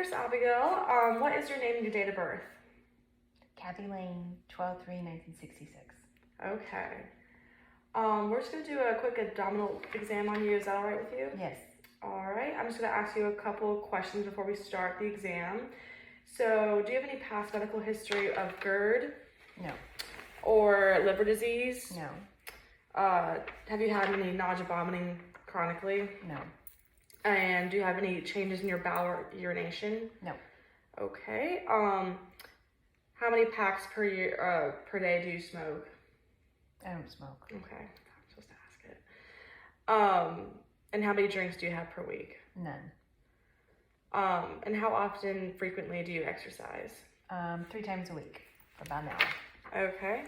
Nurse Abigail. What is your name and your date of birth? Kathy Lane, 12/3/1966. Okay. We're just going to do a quick abdominal exam on you. Is that all right with you? Yes. All right. I'm just going to ask you a couple questions before we start the exam. So, do you have any past medical history of GERD? No. Or liver disease? No. Have you had any nausea, vomiting chronically? No. And do you have any changes in your bowel or urination? No. Okay. How many packs per day do you smoke? I don't smoke. Okay. I'm supposed to ask it. And how many drinks do you have per week? None. And how often, frequently do you exercise? 3 times a week for about an hour. Okay.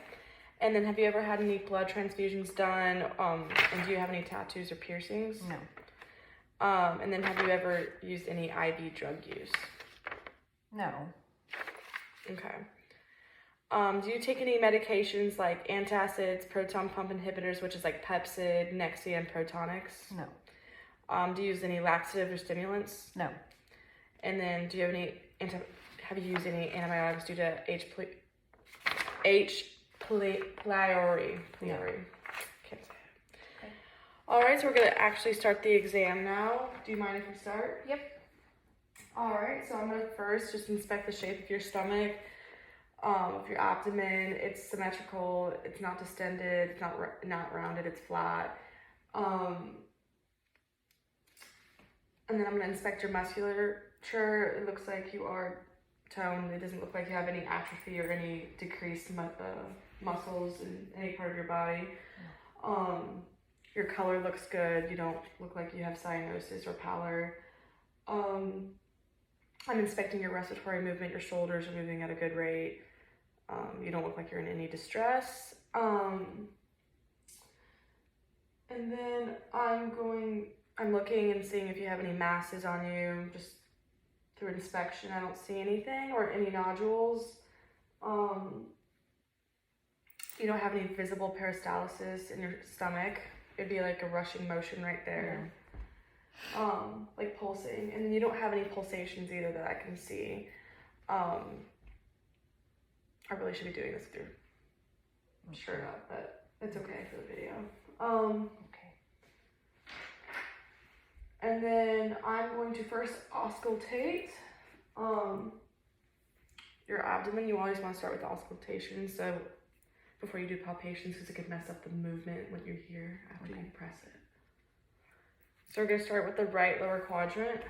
And then have you ever had any blood transfusions done? And do you have any tattoos or piercings? No. And then have you ever used any IV drug use? No. Okay. Do you take any medications like antacids, proton pump inhibitors, which is like Pepcid, Nexium, Protonix? No. Do you use any laxatives or stimulants? No. And then do you have have you used any antibiotics due to H. pylori? No. Can't say it. Okay. All right, so we're going to actually start the exam now. Do you mind if we start? Yep. All right, so I'm going to first just inspect the shape of your stomach, of your abdomen. It's symmetrical, it's not distended, it's not rounded, it's flat. And then I'm going to inspect your musculature. It looks like you are toned. It doesn't look like you have any atrophy or any decreased muscles in any part of your body. Your color looks good. You don't look like you have cyanosis or pallor. I'm inspecting your respiratory movement. Your shoulders are moving at a good rate. You don't look like you're in any distress. And then I'm looking and seeing if you have any masses on you, just through inspection. I don't see anything or any nodules. You don't have any visible peristalsis in your stomach. It'd be like a rushing motion right there. Like pulsing. And then you don't have any pulsations either that I can see. I really should be doing this through shirt up, but it's okay for the video. Okay. And then I'm going to first auscultate your abdomen. You always want to start with auscultation, so before you do palpations, because it could mess up the movement when you're here after you press it. So we're going to start with the right lower quadrant.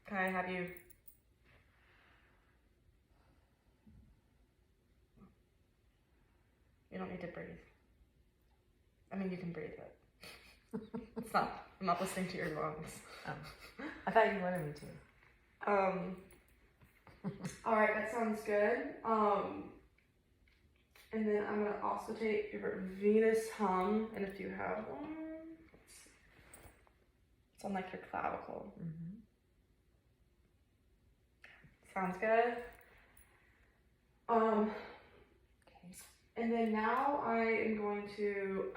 Can I have you? You don't need to breathe. I mean, you can breathe, but it's not. I'm not listening to your lungs. I thought you wanted me to. All right, that sounds good. And then I'm gonna auscultate your venous hum, and if you have one, it's on like your clavicle. Mm-hmm. Sounds good. Okay. And then now I am going to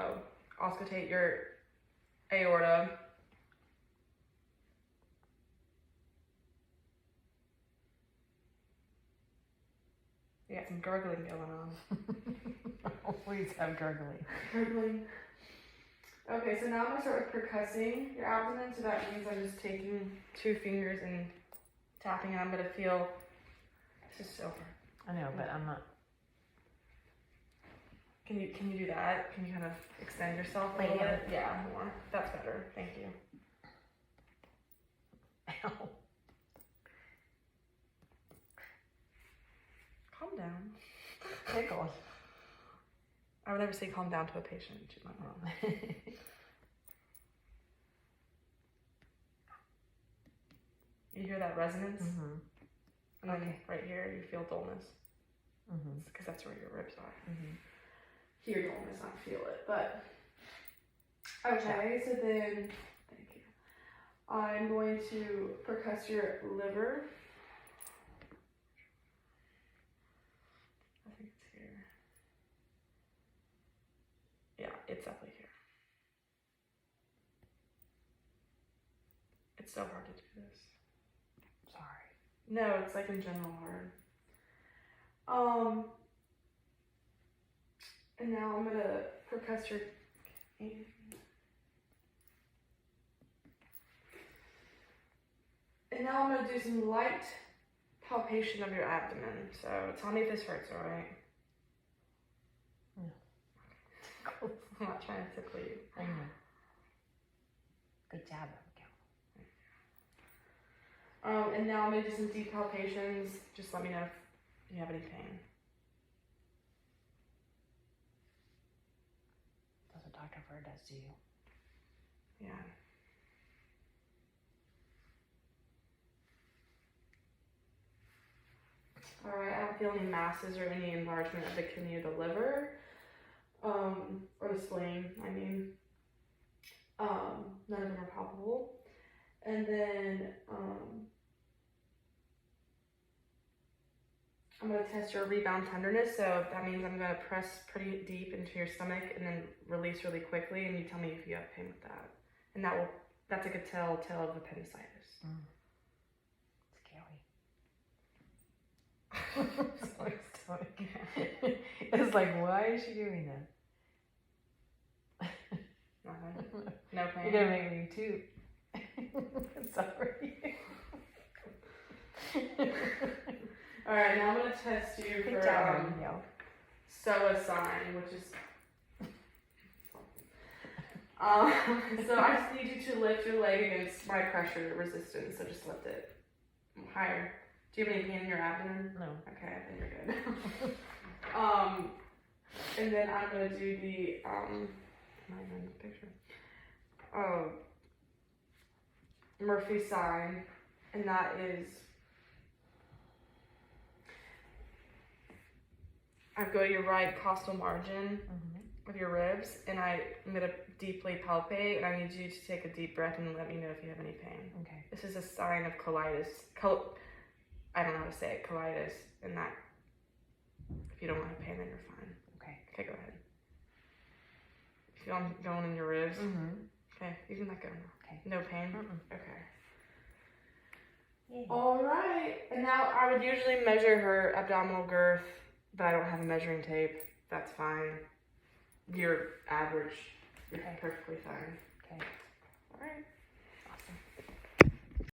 auscultate your aorta. You got some gurgling going on. Always have gurgling. Gurgling. Okay, so now I'm gonna start with percussing your abdomen. So that means I'm just taking 2 fingers and tapping, and I'm gonna feel. This is over. I know, but I'm not. Can you do that? Can you kind of extend yourself a Like little here? bit? Yeah, more. That's better. Thank you. Ow. Calm down. Tickle. I would never say calm down to a patient. You might know. You hear that resonance? Mm-hmm. And then right here, you feel dullness. Mm-hmm. Because that's where your ribs are. Mm-hmm. Hear dullness, not feel it. But, okay, so then, thank you. I'm going to percuss your liver. I think it's here. Yeah, it's definitely here. It's so hard to do this. Sorry. No, it's like in general hard. And now I'm gonna percuss your. And now I'm gonna do some light palpation of your abdomen. So tell me if this hurts, alright? No. I'm not trying to tickle you. I know. Good job, Abigail. And now I'm gonna do some deep palpations. Just let me know if you have any pain. That's what Dr. Fur does to you. Yeah. Alright, I don't feel any masses or any enlargement of the kidney or the liver. Or the spleen, I mean. None of them are palpable. And then, I'm going to test your rebound tenderness. So that means I'm going to press pretty deep into your stomach and then release really quickly. And you tell me if you have pain with that. And that's like a telltale of appendicitis. Scary. It's like, why is she doing that? Nothing. No pain. You're gonna make me too. Sorry. Alright, now I'm gonna test you for SOA sign, which is so I just need you to lift your leg against my pressure resistance, so just lift it higher. Do you have any pain in your abdomen? No. Okay, I think you're good. And then I'm gonna do the not even in the picture. Murphy sign, and that is I go to your right costal margin of your ribs, and I'm gonna deeply palpate, and I need you to take a deep breath and let me know if you have any pain. Okay. This is a sign of colitis. I don't know how to say it, colitis, and that if you don't have pain, then you're fine. Okay. Okay, go ahead. Feel them going in your ribs? Okay, you can let go now. Okay. No pain? Okay. Yeah. Alright, and now I would usually measure her abdominal girth, but I don't have a measuring tape. That's fine. You're average. You're perfectly fine. Okay. Alright.